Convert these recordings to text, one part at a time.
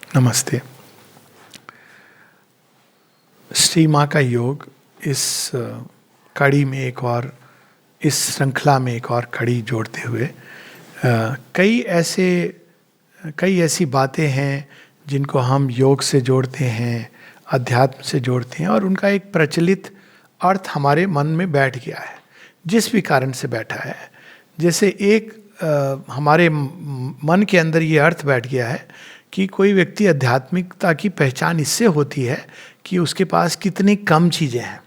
नमस्ते। श्री माँ का योग इस कड़ी में एक और, इस श्रृंखला में एक और कड़ी जोड़ते हुए कई ऐसी बातें हैं जिनको हम योग से जोड़ते हैं, अध्यात्म से जोड़ते हैं, और उनका एक प्रचलित अर्थ हमारे मन में बैठ गया है, जिस भी कारण से बैठा है। जैसे एक हमारे मन के अंदर ये अर्थ बैठ गया है कि कोई व्यक्ति आध्यात्मिकता की पहचान इससे होती है कि उसके पास कितनी कम चीज़ें हैं।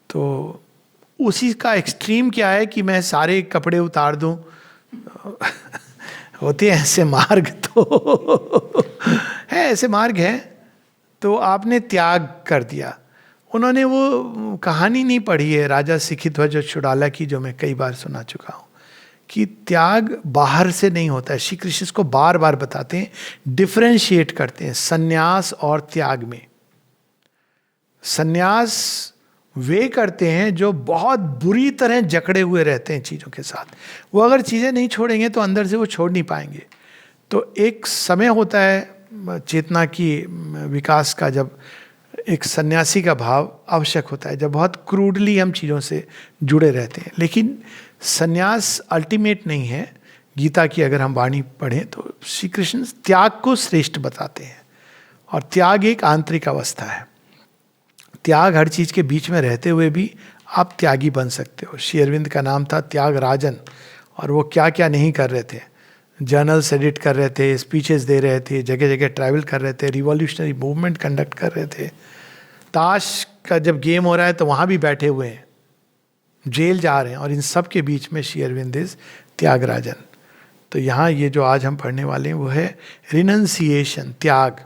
तो उसी का एक्सट्रीम क्या है कि मैं सारे कपड़े उतार दूं। होते हैं ऐसे मार्ग, तो है ऐसे मार्ग हैं। तो आपने त्याग कर दिया। उन्होंने वो कहानी नहीं पढ़ी है राजा सिखिध्वज चुड़ाला की, जो मैं कई बार सुना चुका हूँ, कि त्याग बाहर से नहीं होता है। श्री कृष्ण इसको बार बार बताते हैं, डिफरेंशिएट करते हैं संन्यास और त्याग में। संन्यास वे करते हैं जो बहुत बुरी तरह जकड़े हुए रहते हैं चीज़ों के साथ। वो अगर चीज़ें नहीं छोड़ेंगे तो अंदर से वो छोड़ नहीं पाएंगे। तो एक समय होता है चेतना की विकास का, जब एक सन्यासी का भाव आवश्यक होता है, जब बहुत क्रूडली हम चीज़ों से जुड़े रहते हैं। लेकिन सन्यास अल्टीमेट नहीं है। गीता की अगर हम वाणी पढ़ें तो श्री कृष्ण त्याग को श्रेष्ठ बताते हैं, और त्याग एक आंतरिक अवस्था है। त्याग हर चीज़ के बीच में रहते हुए भी आप त्यागी बन सकते हो। श्री अरविंद का नाम था त्यागराजन, और वो क्या क्या नहीं कर रहे थे। जर्नल्स एडिट कर रहे थे, स्पीचेस दे रहे थे, जगह जगह ट्रैवल कर रहे थे, रिवॉल्यूशनरी मूवमेंट कंडक्ट कर रहे थे। ताश का जब गेम हो रहा है तो वहाँ भी बैठे हुए हैं, जेल जा रहे हैं, और इन सब के बीच में श्री अरविंद इज त्यागराजन। तो यहाँ ये जो आज हम पढ़ने वाले हैं वो है रिनंसिएशन, त्याग।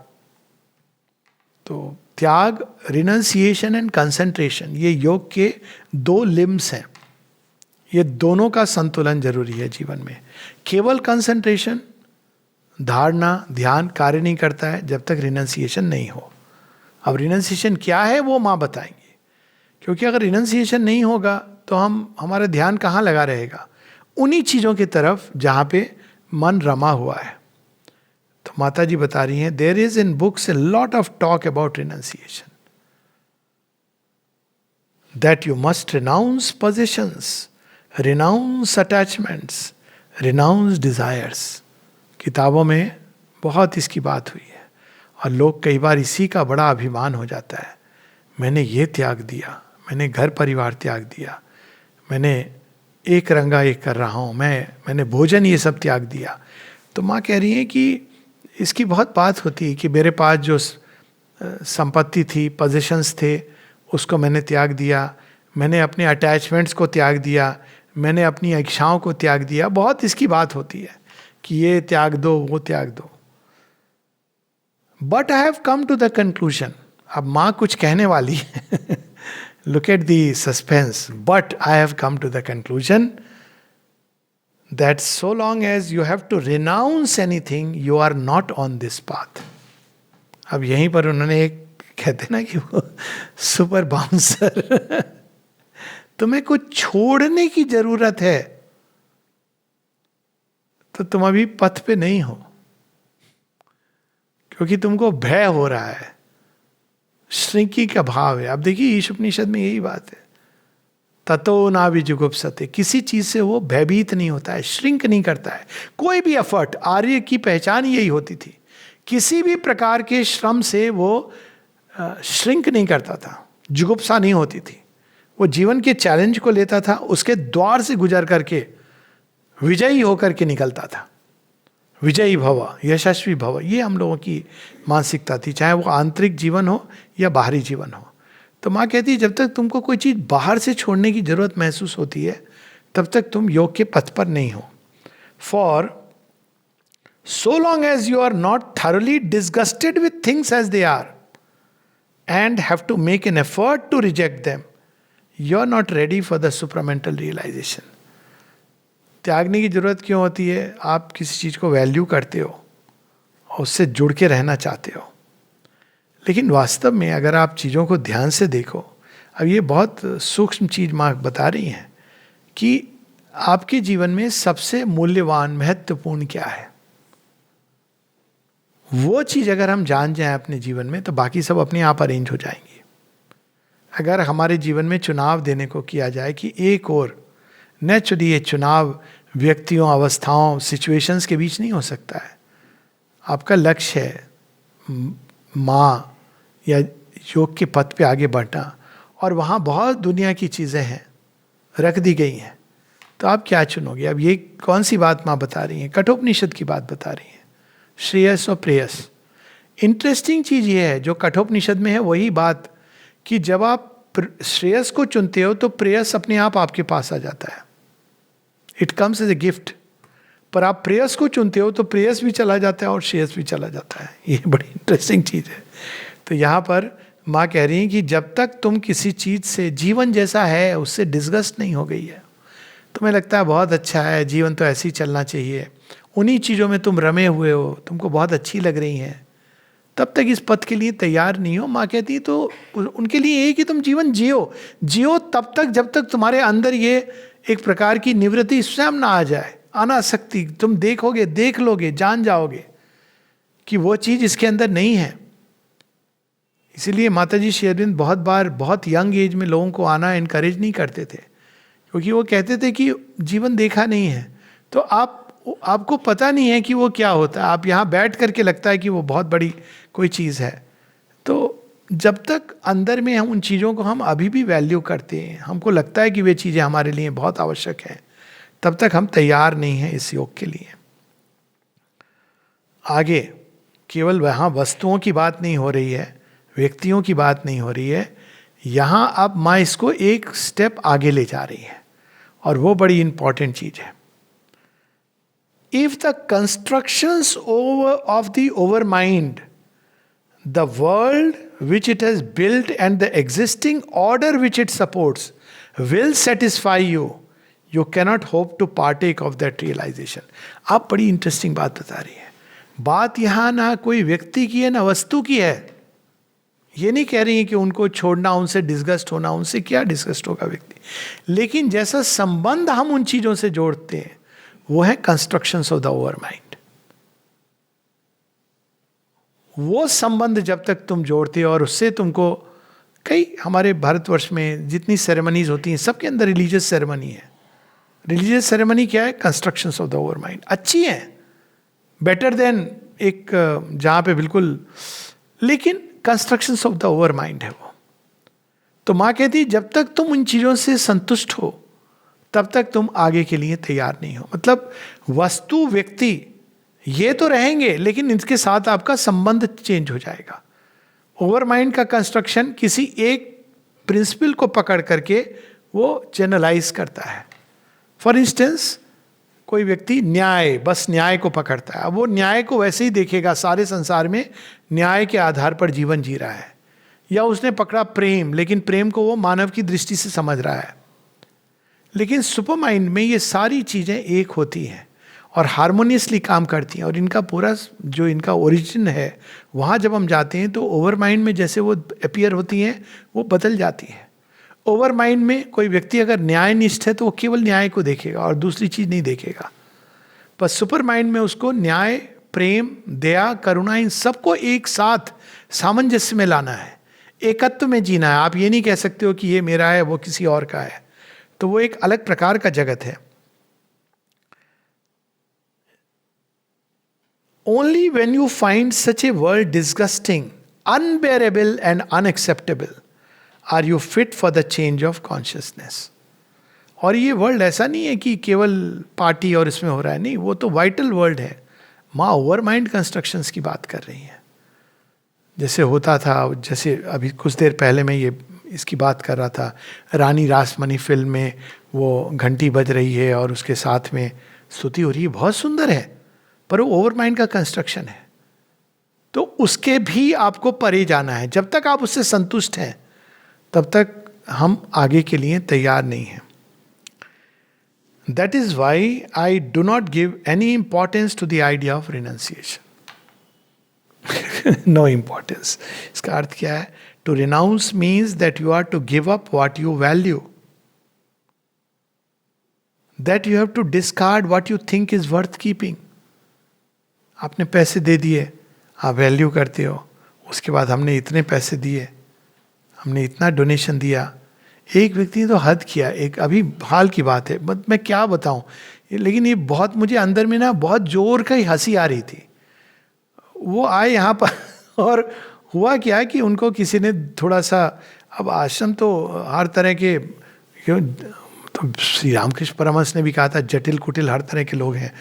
तो त्याग, रिनंसिएशन एंड कंसंट्रेशन, ये योग के दो लिम्स हैं। ये दोनों का संतुलन जरूरी है जीवन में। केवल कंसंट्रेशन, धारणा, ध्यान कार्य नहीं करता है जब तक रिनंसिएशन नहीं हो। अब रिनंसिएशन क्या है वो माँ बताएंगे, क्योंकि अगर रिनंसिएशन नहीं होगा तो हमारा ध्यान कहाँ लगा रहेगा? उन्हीं चीज़ों की तरफ जहाँ पे मन रमा हुआ है। तो माता जी बता रही हैं, there is in books a lot of talk about renunciation, that you must renounce possessions, renounce attachments, renounce desires. किताबों में बहुत इसकी बात हुई है, और लोग कई बार इसी का बड़ा अभिमान हो जाता है। मैंने ये त्याग दिया, मैंने घर परिवार त्याग दिया, मैंने एक रंगा एक कर रहा हूँ, मैंने भोजन ये सब त्याग दिया। तो माँ कह रही है कि इसकी बहुत बात होती है कि मेरे पास जो संपत्ति थी, पोजीशंस थे, उसको मैंने त्याग दिया, मैंने अपने अटैचमेंट्स को त्याग दिया, मैंने अपनी इच्छाओं को त्याग दिया। बहुत इसकी बात होती है कि ये त्याग दो, वो त्याग दो। But I have come to the conclusion. अब माँ कुछ कहने वाली है। Look at the suspense. But I have come to the conclusion that so long as you have to renounce anything, you are not on this path. अब यहीं पर उन्होंने एक कहते ना कि वो सुपर बाउंसर, तुम्हें कुछ छोड़ने की जरूरत है, तो तुम अभी पथ पे नहीं हो, क्योंकि तुमको भय हो रहा है, श्रिंकी का भाव है। अब देखिए ईश उपनिषद में यही बात है, ततो ना विजुगुप्सते। किसी चीज से वो भयभीत नहीं होता है, श्रिंक नहीं करता है। कोई भी एफर्ट, आर्य की पहचान यही होती थी, किसी भी प्रकार के श्रम से वो श्रिंक नहीं करता था, जुगुप्सा नहीं होती थी। वो जीवन के चैलेंज को लेता था, उसके द्वार से गुजर करके विजयी होकर के निकलता था। विजयी भव, यशस्वी भव, ये हम लोगों की मानसिकता थी, चाहे वो आंतरिक जीवन हो या बाहरी जीवन हो। तो माँ कहती है जब तक तुमको कोई चीज़ बाहर से छोड़ने की जरूरत महसूस होती है, तब तक तुम योग के पथ पर नहीं हो। For so long as you are not thoroughly disgusted with things as they are and have to make an effort to reject them, you are not ready for the supramental realization. त्यागने की जरूरत क्यों होती है? आप किसी चीज़ को value करते हो और उससे जुड़ के रहना चाहते हो। लेकिन वास्तव में अगर आप चीज़ों को ध्यान से देखो, अब ये बहुत सूक्ष्म चीज़ माँ बता रही हैं कि आपके जीवन में सबसे मूल्यवान, महत्वपूर्ण क्या है। वो चीज अगर हम जान जाएं अपने जीवन में तो बाकी सब अपने आप अरेंज हो जाएंगी। अगर हमारे जीवन में चुनाव देने को किया जाए कि एक और, नेचुरली ये चुनाव व्यक्तियों, अवस्थाओं, सिचुएशंस के बीच नहीं हो सकता है। आपका लक्ष्य है माँ या योग के पथ पे आगे बढ़ना, और वहाँ बहुत दुनिया की चीज़ें हैं, रख दी गई हैं, तो आप क्या चुनोगे? अब ये कौन सी बात माँ बता रही हैं? कठोपनिषद की बात बता रही हैं, श्रेयस और प्रेयस। इंटरेस्टिंग चीज़ ये है जो कठोपनिषद में है, वही बात कि जब आप श्रेयस को चुनते हो तो प्रेयस अपने आप आपके पास आ जाता है, it comes as a gift. पर आप प्रेयस को चुनते हो तो प्रेयस भी चला जाता है और श्रेयस भी चला जाता है। ये बड़ी इंटरेस्टिंग चीज़ है। तो यहाँ पर माँ कह रही हैं कि जब तक तुम किसी चीज़ से, जीवन जैसा है उससे डिस्गस्ट नहीं हो गई है, तुम्हें लगता है बहुत अच्छा है, जीवन तो ऐसे ही चलना चाहिए, उन्हीं चीज़ों में तुम रमे हुए हो, तुमको बहुत अच्छी लग रही हैं, तब तक इस पथ के लिए तैयार नहीं हो। माँ कहती तो उनके लिए ये कि तुम जीवन जियो तब तक जब तक तुम्हारे अंदर ये एक प्रकार की निवृत्ति स्वयं ना आ जाए, अनासक्ति। तुम देखोगे, देख लोगे, जान जाओगे कि वो चीज इसके अंदर नहीं है। इसीलिए माताजी श्री अरविंद बहुत बार बहुत यंग एज में लोगों को आना इनकरेज नहीं करते थे, क्योंकि वो कहते थे कि जीवन देखा नहीं है तो आपको पता नहीं है कि वो क्या होता है। आप यहाँ बैठ करके लगता है कि वो बहुत बड़ी कोई चीज़ है। तो जब तक अंदर में हम उन चीज़ों को हम अभी भी वैल्यू करते हैं, हमको लगता है कि वे चीज़ें हमारे लिए बहुत आवश्यक हैं, तब तक हम तैयार नहीं हैं इस योग के लिए। आगे केवल वहाँ वस्तुओं की बात नहीं हो रही है, व्यक्तियों की बात नहीं हो रही है, यहाँ अब माँ इसको एक स्टेप आगे ले जा रही है, और वो बड़ी इंपॉर्टेंट चीज़ है। If the constructions of the overmind, the world which it has built and the existing order which it supports will satisfy you, you cannot hope to partake of that realization. आप बड़ी interesting बात बता रही है। बात यहाँ ना कोई व्यक्ति की है ना वस्तु की है। ये नहीं कह रही है कि उनको छोड़ना, उनसे डिस्गस्ट होना, उनसे क्या डिस्गस्ट होगा व्यक्ति, लेकिन जैसा संबंध हम उन चीज़ों से जोड़ते हैं वो है constructions of the over mind. वो संबंध जब तक तुम जोड़ते हो, और उससे तुमको कई, हमारे भारतवर्ष में जितनी सेरेमनीज होती हैं सबके अंदर रिलीजियस सेरेमनी है। रिलीजियस सेरेमनी क्या है? Constructions of the over mind. अच्छी है, बेटर देन एक जहाँ पे बिल्कुल, लेकिन constructions of the over mind है वो। तो माँ कहती जब तक तुम उन चीज़ों से संतुष्ट हो तब तक तुम आगे के लिए तैयार नहीं हो। मतलब वस्तु, व्यक्ति ये तो रहेंगे, लेकिन इनके साथ आपका संबंध चेंज हो जाएगा। ओवर माइंड का कंस्ट्रक्शन किसी एक प्रिंसिपल को पकड़ करके वो जनरलाइज करता है। फॉर इंस्टेंस, कोई व्यक्ति न्याय, बस न्याय को पकड़ता है, अब वो न्याय को वैसे ही देखेगा, सारे संसार में न्याय के आधार पर जीवन जी रहा है। या उसने पकड़ा प्रेम, लेकिन प्रेम को वो मानव की दृष्टि से समझ रहा है। लेकिन सुपर माइंड में ये सारी चीज़ें एक होती हैं और हारमोनियसली काम करती हैं, और इनका पूरा जो इनका ओरिजिन है, वहाँ जब हम जाते हैं तो ओवर माइंड में जैसे वो अपीयर होती हैं वो बदल जाती हैं। ओवर माइंड में कोई व्यक्ति अगर न्यायनिष्ठ है तो वो केवल न्याय को देखेगा और दूसरी चीज़ नहीं देखेगा। पर सुपर माइंड में उसको न्याय, प्रेम, दया, करुणा, इन सबको एक साथ सामंजस्य में लाना है, एकत्व में जीना है। आप ये नहीं कह सकते हो कि ये मेरा है वो किसी और का है। तो वो एक अलग प्रकार का जगत है। Only when you find such a world disgusting, unbearable and unacceptable are you fit for the change of consciousness. और ये वर्ल्ड ऐसा नहीं है कि केवल पार्टी और इसमें हो रहा है, नहीं, वो तो वाइटल वर्ल्ड है। माँ ओवर माइंड कंस्ट्रक्शंस की बात कर रही है। जैसे होता था, जैसे अभी कुछ देर पहले मैं ये इसकी बात कर रहा था, रानी रासमणी फिल्म में वो घंटी बज रही है और उसके साथ में स्तुति हो रही है, बहुत सुंदर है, पर वो ओवर माइंड का कंस्ट्रक्शन है। तो उसके भी आपको परे जाना है। जब तक आप उससे संतुष्ट हैं तब तक हम आगे के लिए तैयार नहीं हैं। That is why I do not give any importance to the idea of renunciation. No importance. इसका अर्थ क्या है? To renounce means that you are to give up what you value. That you have to discard what you think is worth keeping. आपने पैसे दे दिए, आप value करते हो। उसके बाद हमने इतने पैसे दिए, हमने इतना डोनेशन दिया। एक व्यक्ति ने तो हद किया, एक अभी हाल की बात है, बट मैं क्या बताऊं, लेकिन ये बहुत मुझे अंदर में ना बहुत जोर का ही हंसी आ रही थी। वो आए यहाँ पर और हुआ क्या कि उनको किसी ने थोड़ा सा, अब आश्रम तो हर तरह के, क्यों तो श्री रामकृष्ण परमहंस ने भी कहा था जटिल कुटिल हर तरह के लोग हैं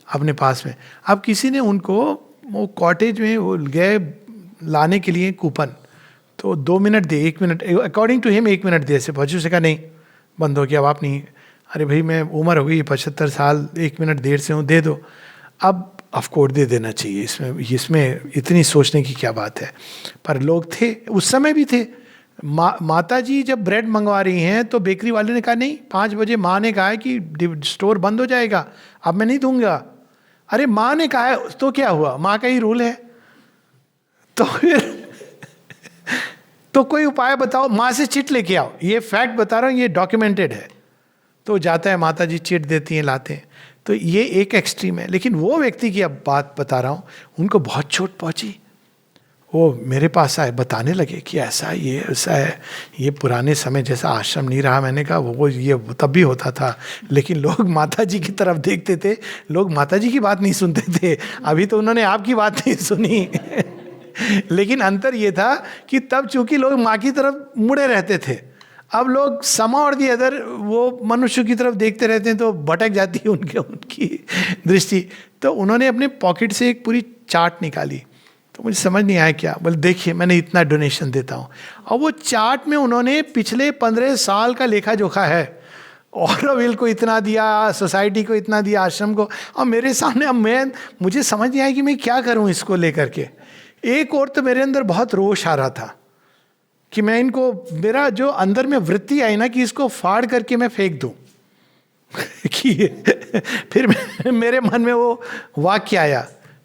अपने पास में। अब किसी ने उनको वो कॉटेज में वो गए लाने के लिए कूपन, तो 2 मिनट दे, 1 minute, according to him 1 minute देर से पहुंचे। उसे कहा नहीं, बंद हो गया, अब आप नहीं। अरे भाई मैं उम्र हो गई 75 साल, 1 मिनट देर से हूँ, दे दो। अब ऑफकोर्स दे देना चाहिए, इसमें इतनी सोचने की क्या बात है। पर लोग थे, उस समय भी थे। माता जी जब ब्रेड मंगवा रही हैं तो बेकरी वाले ने कहा नहीं, 5 बजे माँ ने कहा है कि स्टोर बंद हो जाएगा, अब मैं नहीं दूंगा। अरे माँ ने कहा है तो क्या हुआ, माँ का ही रूल है। तो फिर तो कोई उपाय बताओ, माँ से चिट लेके आओ, ये फैक्ट बता रहा हूँ, ये डॉक्यूमेंटेड है। तो जाता है, माता जी चिट देती हैं, लाते हैं। तो ये एक एक्सट्रीम है। लेकिन वो व्यक्ति की अब बात बता रहा हूँ, उनको बहुत चोट पहुंची। वो मेरे पास आए, बताने लगे कि ऐसा है, ये ऐसा है, ये पुराने समय जैसा आश्रम नहीं रहा। मैंने कहा वो ये तब भी होता था, लेकिन लोग माता जी की तरफ देखते थे, लोग माता जी की बात नहीं सुनते थे। अभी तो उन्होंने आपकी बात नहीं सुनी लेकिन अंतर ये था कि तब चूंकि लोग माँ की तरफ मुड़े रहते थे, अब लोग समा और दी अदर वो मनुष्य की तरफ देखते रहते हैं, तो भटक जाती है उनकी दृष्टि। तो उन्होंने अपने पॉकेट से एक पूरी चार्ट निकाली, तो मुझे समझ नहीं आया क्या। बोले देखिए मैंने इतना डोनेशन देता हूँ, और वो चार्ट में उन्होंने पिछले 15 साल का लेखा जोखा है, ऑरोविल को इतना दिया, सोसाइटी को इतना दिया, आश्रम को। और मेरे सामने अब मुझे समझ नहीं आया कि मैं क्या करूँ इसको लेकर के। एक और तो मेरे अंदर बहुत रोष आ रहा था कि मैं इनको, मेरा जो अंदर में वृत्ति आई ना कि इसको फाड़ करके मैं फेंक दूं कि फिर मेरे मन में वो वाक्य आया।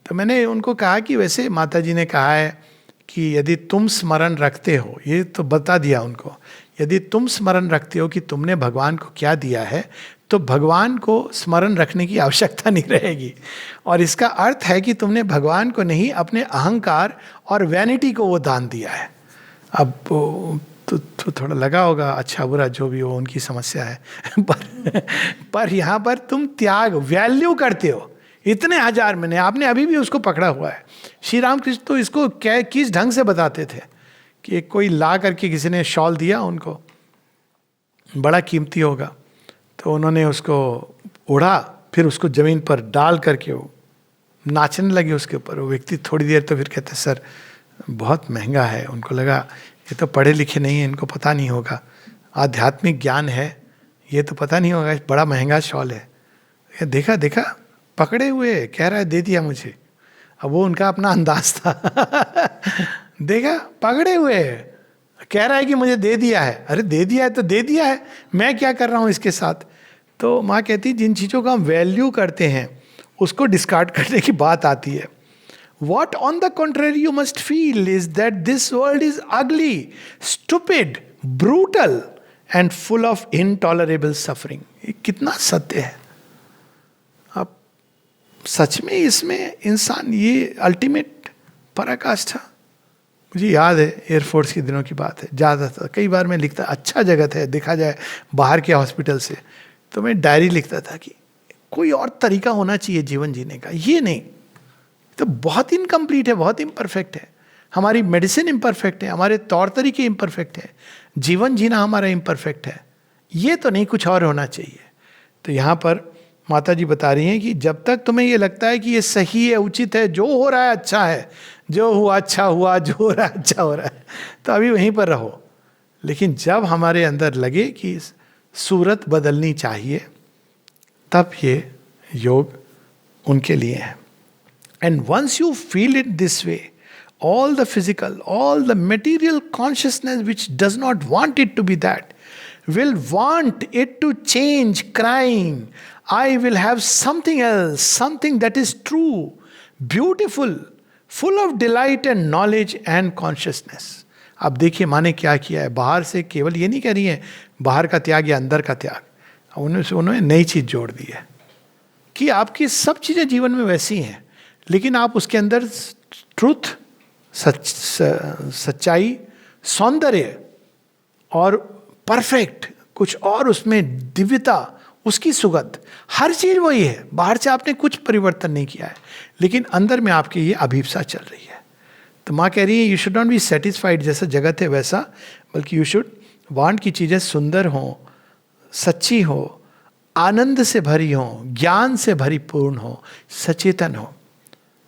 तो मैंने उनको कहा कि वैसे माता जी ने कहा है कि यदि तुम स्मरण रखते हो, ये तो बता दिया उनको, यदि तुम स्मरण रखते हो कि तुमने भगवान को क्या दिया है, तो भगवान को स्मरण रखने की आवश्यकता नहीं रहेगी। और इसका अर्थ है कि तुमने भगवान को नहीं, अपने अहंकार और वैनिटी को वो दान दिया है। अब तो थोड़ा लगा होगा, अच्छा बुरा जो भी हो उनकी समस्या है पर यहाँ पर तुम त्याग, वैल्यू करते हो। इतने हजार महीने आपने अभी भी उसको पकड़ा हुआ है। श्री रामकृष्ण तो इसको किस ढंग से बताते थे कि कोई ला करके किसी ने शॉल दिया उनको, बड़ा कीमती होगा, तो उन्होंने उसको ओढ़ा, फिर उसको जमीन पर डाल करके वो नाचने लगे उसके ऊपर। वो व्यक्ति थोड़ी देर तो फिर कहते सर बहुत महंगा है। उनको लगा ये तो पढ़े लिखे नहीं है, इनको पता नहीं होगा, आध्यात्मिक ज्ञान है, ये तो पता नहीं होगा, बड़ा महंगा शॉल है। देखा देखा पकड़े हुए, कह रहा है दे दिया मुझे। अब वो उनका अपना अंदाज था देखा पकड़े हुए, कह रहा है कि मुझे दे दिया है। अरे दे दिया है तो दे दिया है, मैं क्या कर रहा हूँ इसके साथ। तो माँ कहती जिन चीज़ों का हम वैल्यू करते हैं उसको डिस्कार्ड करने की बात आती है। What on the contrary you must feel is that this world is ugly, stupid, brutal and full of intolerable suffering. ये कितना सत्य है। अब सच में इसमें इंसान, ये अल्टीमेट पराकाष्ठा। मुझे याद है एयरफोर्स के दिनों की बात है, ज़्यादा था, कई बार मैं लिखता, अच्छा जगत है देखा जाए बाहर के हॉस्पिटल से, तो मैं डायरी लिखता था कि कोई और तरीका होना चाहिए जीवन जीने का, ये नहीं तो बहुत इनकम्प्लीट है, बहुत इम्परफेक्ट है। हमारी मेडिसिन इम्परफेक्ट है, हमारे तौर तरीके इम्परफेक्ट है, जीवन जीना हमारा इम्परफेक्ट है, ये तो नहीं कुछ और होना चाहिए। तो यहाँ पर माता जी बता रही हैं कि जब तक तुम्हें ये लगता है कि ये सही है, उचित है, जो हो रहा है अच्छा है, जो हुआ अच्छा हुआ, जो हो रहा है अच्छा हो रहा है, तो अभी वहीं पर रहो। लेकिन जब हमारे अंदर लगे कि सूरत बदलनी चाहिए, तब ये योग उनके लिए है। And once you feel it this way, all the physical, all the material consciousness which does not want it to be that, will want it to change, crying, I will have something else, something that is true, beautiful, full of delight and knowledge and consciousness. अब देखिए माँ ने क्या किया है, बाहर से केवल ये नहीं कह रही है बाहर का त्याग या अंदर का त्याग, उन्होंने नई चीज जोड़ दी है कि आपकी सब चीजें जीवन में वैसी हैं, लेकिन आप उसके अंदर ट्रुथ, सच्चाई, सौंदर्य और परफेक्ट, कुछ और उसमें दिव्यता, उसकी सुगंध, हर चीज वही है। बाहर से आपने कुछ परिवर्तन नहीं किया है, लेकिन अंदर में आपकी ये अभिप्सा चल रही है। तो माँ कह रही है you should not be satisfied जैसा जगत है वैसा, बल्कि यू शुड वांट की चीजें सुंदर हो, सच्ची हो, आनंद से भरी हो, ज्ञान से भरीपूर्ण हो, सचेतन हो।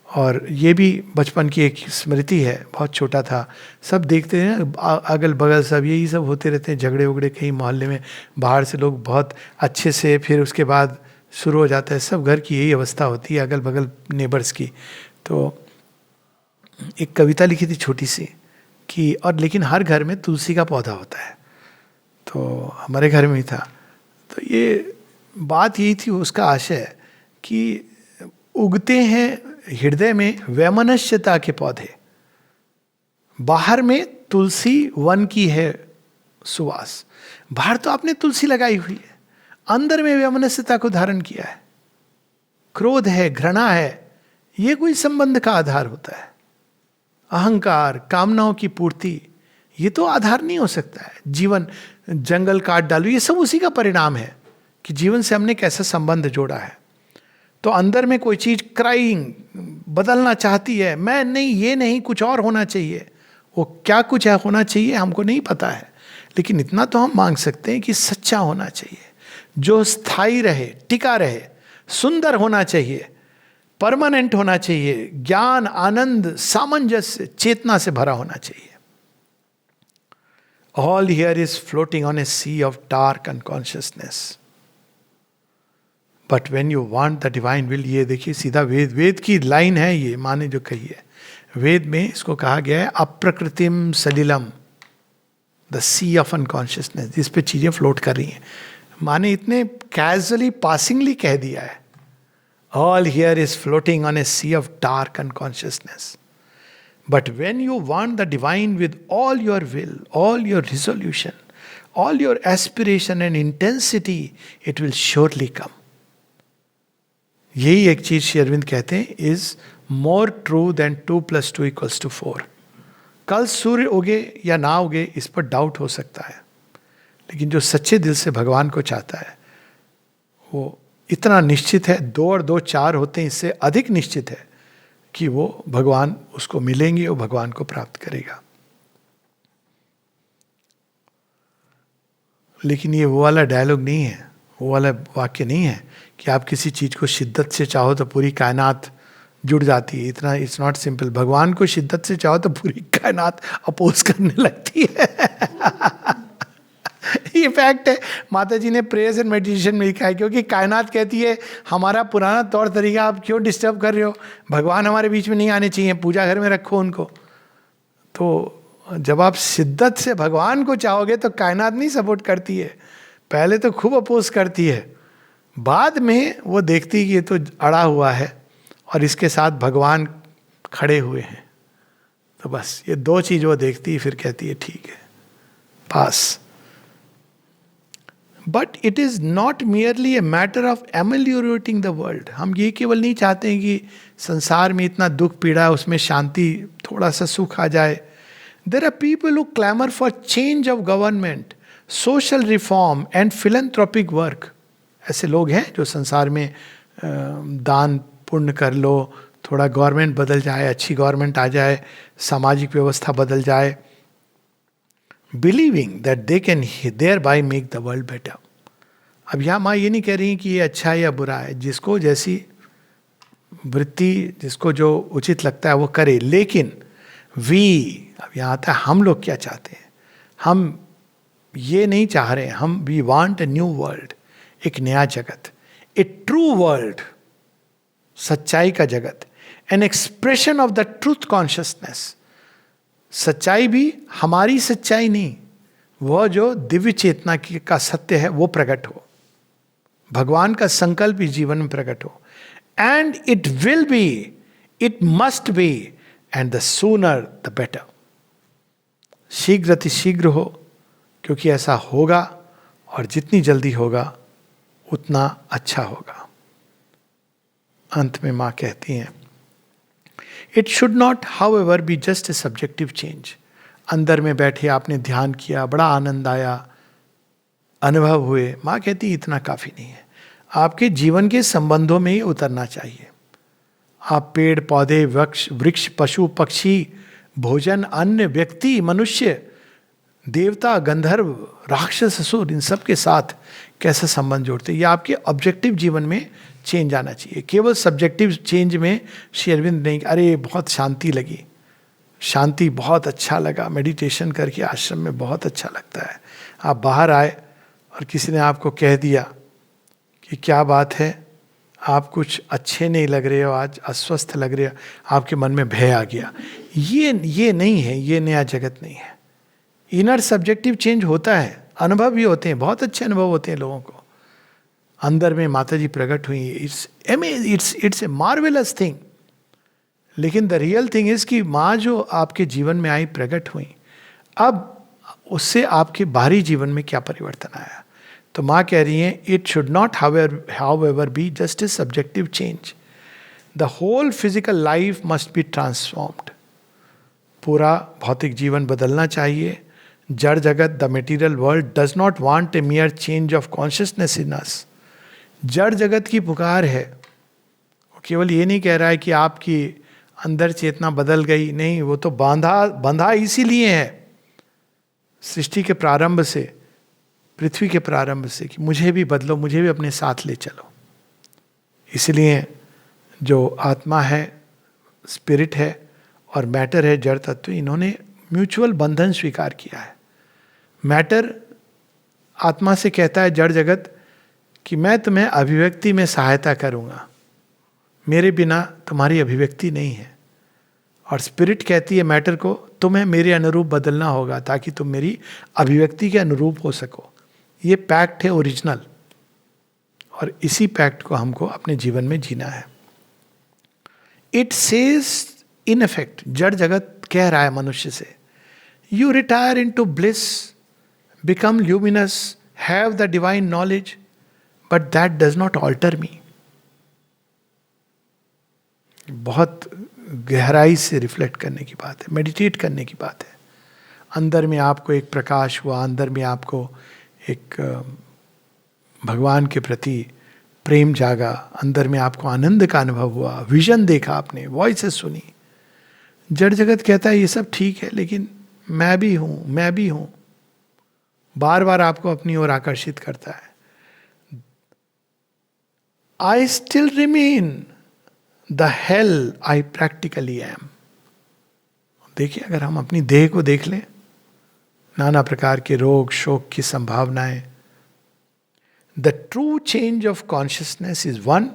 और ये भी बचपन की एक स्मृति है, बहुत छोटा था, सब देखते हैं अगल बगल सब यही सब होते रहते हैं, झगड़े उगड़े कहीं मोहल्ले में, बाहर से लोग बहुत अच्छे से, फिर उसके बाद शुरू हो जाता है, सब घर की यही अवस्था होती है, अगल बगल नेबर्स की। तो एक कविता लिखी थी छोटी सी कि और लेकिन हर घर में तुलसी का पौधा होता है, तो हमारे घर में ही था। तो ये बात यही थी, उसका आशय कि उगते हैं हृदय में वैमनस्यता के पौधे, बाहर में तुलसी वन की है सुवास। बाहर तो आपने तुलसी लगाई हुई है, अंदर में वैमनस्यता को धारण किया है, क्रोध है, घृणा है, ये कोई संबंध का आधार होता है। अहंकार, कामनाओं की पूर्ति, ये तो आधार नहीं हो सकता है। जीवन, जंगल काट डालो, ये सब उसी का परिणाम है कि जीवन से हमने कैसा संबंध जोड़ा है। तो अंदर में कोई चीज क्राइंग बदलना चाहती है, मैं नहीं, ये नहीं, कुछ और होना चाहिए। वो क्या कुछ है होना चाहिए हमको नहीं पता है, लेकिन इतना तो हम मांग सकते हैं कि सच्चा होना चाहिए, जो स्थायी रहे, टिका रहे, सुंदर होना चाहिए, परमानेंट होना चाहिए, ज्ञान, आनंद, सामंजस्य, चेतना से भरा होना चाहिए। All here is floating on a sea of dark unconsciousness, but when you want the divine will, ये देखिए सीधा वेद की लाइन है ये, माँ ने जो कही है। वेद में इसको कहा गया है अप्रकृतिम सलिलम, द सी ऑफ अनकॉन्शियसनेस, जिस पे चीजें फ्लोट कर रही हैं। माँ ने इतने कैजुअली पासिंगली कह दिया है, all here is floating on a sea of dark unconsciousness, but when you want the divine with all your will, all your resolution, all your aspiration and intensity, it will surely come. यही एक चीज श्री अरविंद कहते हैं is more true then 2 + 2 = 4। कल सूर्य उगे या ना उगे इस पर डाउट हो सकता है, लेकिन जो सच्चे दिल से भगवान को चाहता है वो इतना निश्चित है, 2 और 2 4 होते हैं, इससे अधिक निश्चित है कि वो भगवान उसको मिलेंगे और भगवान को प्राप्त करेगा। लेकिन ये वो वाला डायलॉग नहीं है, वो वाला वाक्य नहीं है कि आप किसी चीज को शिद्दत से चाहो तो पूरी कायनात जुड़ जाती है। इतना इट्स नॉट सिंपल। भगवान को शिद्दत से चाहो तो पूरी कायनात अपोज करने लगती है। ये फैक्ट है। माता जी ने प्रेयर्स एंड मेडिटेशन में लिखा है, क्योंकि कायनात कहती है हमारा पुराना तौर तरीका आप क्यों डिस्टर्ब कर रहे हो, भगवान हमारे बीच में नहीं आने चाहिए, पूजा घर में रखो उनको। तो जब आप शिद्दत से भगवान को चाहोगे तो कायनात नहीं सपोर्ट करती है, पहले तो खूब अपोज करती है, बाद में वो देखती है कि ये तो अड़ा हुआ है और इसके साथ भगवान खड़े हुए हैं। तो बस ये 2 चीज वो देखती है, फिर कहती है ठीक है पास। But it is not merely a matter of ameliorating the world. हम ये केवल नहीं चाहते हैं कि संसार में इतना दुख पीड़ा है उसमें शांति, थोड़ा सा सुख आ जाए। There are people who clamour for change of government, social reform and philanthropic work. ऐसे लोग हैं जो संसार में दान पुण्य कर लो, थोड़ा गवर्नमेंट बदल जाए, अच्छी गवर्नमेंट आ जाए, सामाजिक व्यवस्था बदल जाए, believing that they can thereby make the world better. अब यहाँ माँ ये नहीं कह रही कि ये अच्छा है या बुरा है, जिसको जैसी वृत्ति, जिसको जो उचित लगता है वो करे, लेकिन अब यहाँ आता है हम लोग क्या चाहते हैं। हम ये नहीं चाह रहे, हम we want a new world, एक नया जगत, ए ट्रू वर्ल्ड, सच्चाई का जगत, an expression of the truth consciousness. सच्चाई भी हमारी सच्चाई नहीं, वह जो दिव्य चेतना की का सत्य है वो प्रकट हो, भगवान का संकल्प इस जीवन में प्रकट हो। And it will be, it must be, and the sooner the better. शीघ्र अतिशीघ्र हो, क्योंकि ऐसा होगा, और जितनी जल्दी होगा उतना अच्छा होगा। अंत में माँ कहती हैं, it should not however be just a subjective change. अंदर में बैठे आपने ध्यान किया, बड़ा आनंद आया, अनुभव हुए, माँ कहती इतना काफ़ी नहीं है। आपके जीवन के संबंधों में ही उतरना चाहिए। आप पेड़ पौधे, वृक्ष, पशु पक्षी, भोजन, अन्न, व्यक्ति, मनुष्य, देवता, गंधर्व, राक्षस, असुर, इन सब के साथ कैसा संबंध जोड़ते हैं, ये आपके ऑब्जेक्टिव जीवन में चेंज आना चाहिए। केवल सब्जेक्टिव चेंज में श्री अरविंद नहीं, अरे बहुत शांति लगी, शांति बहुत अच्छा लगा, मेडिटेशन करके आश्रम में बहुत अच्छा लगता है। आप बाहर आए और किसी ने आपको कह दिया कि क्या बात है, आप कुछ अच्छे नहीं लग रहे हो, आज अस्वस्थ लग रहे हो, आपके मन में भय आ गया, ये नहीं है, ये नया जगत नहीं है। इनर सब्जेक्टिव चेंज होता है, अनुभव भी होते हैं, बहुत अच्छे अनुभव होते हैं लोगों को। अंदर में माता जी प्रकट हुई, इट्स ए मार्वेलस थिंग। लेकिन द रियल थिंग इज कि माँ जो आपके जीवन में आई, प्रकट हुई, अब उससे आपके बाहरी जीवन में क्या परिवर्तन आया। तो माँ कह रही हैं it should not however be just a subjective change, the whole physical life must be transformed. पूरा भौतिक जीवन बदलना चाहिए। जड़ जगत, the material world does not want a mere change of consciousness in us. जड़ जगत की पुकार है, वो केवल ये नहीं कह रहा है कि आपकी अंदर चेतना बदल गई, नहीं, वो तो बंधा इसीलिए है सृष्टि के प्रारंभ से, पृथ्वी के प्रारंभ से, कि मुझे भी बदलो, मुझे भी अपने साथ ले चलो। इसलिए जो आत्मा है, स्पिरिट है, और मैटर है, जड़ तत्व, इन्होंने म्यूचुअल बंधन स्वीकार किया है। मैटर आत्मा से कहता है, जड़ जगत, कि मैं तुम्हें अभिव्यक्ति में सहायता करूंगा, मेरे बिना तुम्हारी अभिव्यक्ति नहीं है। और स्पिरिट कहती है मैटर को, तुम्हें मेरे अनुरूप बदलना होगा ताकि तुम मेरी अभिव्यक्ति के अनुरूप हो सको। ये पैक्ट है ओरिजिनल, और इसी पैक्ट को हमको अपने जीवन में जीना है। इट सेज इन इफेक्ट, जड़ जगत कह रहा है मनुष्य से, you retire into bliss, become luminous, have the divine knowledge, but that does not alter me. बहुत गहराई से रिफ्लेक्ट करने की बात है, मेडिटेट करने की बात है। अंदर में आपको एक प्रकाश हुआ, अंदर में आपको एक भगवान के प्रति प्रेम जागा, अंदर में आपको आनंद का अनुभव हुआ, विजन देखा आपने, वॉइसेस सुनी। जड़ जगत कहता है ये सब ठीक है, लेकिन मैं भी हूं, मैं भी हूं, बार बार आपको अपनी ओर आकर्षित करता है। I still remain the hell I practically am. देखिए, अगर हम अपनी देह को देख लें, नाना प्रकार के रोग शोक की संभावनाएं। The true change of consciousness is one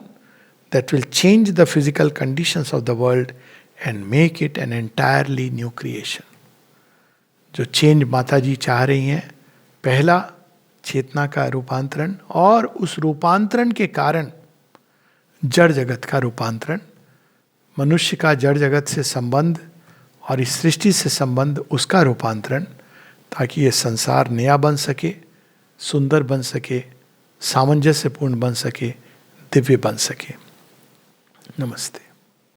that will change the physical conditions of the world and make it an entirely new creation. जो चेंज माता जी चाह रही हैं, पहला चेतना का रूपांतरण, और उस रूपांतरण के कारण जड़ जगत का रूपांतरण, मनुष्य का जड़ जगत से संबंध और इस सृष्टि से संबंध, उसका रूपांतरण, ताकि ये संसार नया बन सके, सुंदर बन सके, सामंजस्यपूर्ण बन सके, दिव्य बन सके। नमस्ते।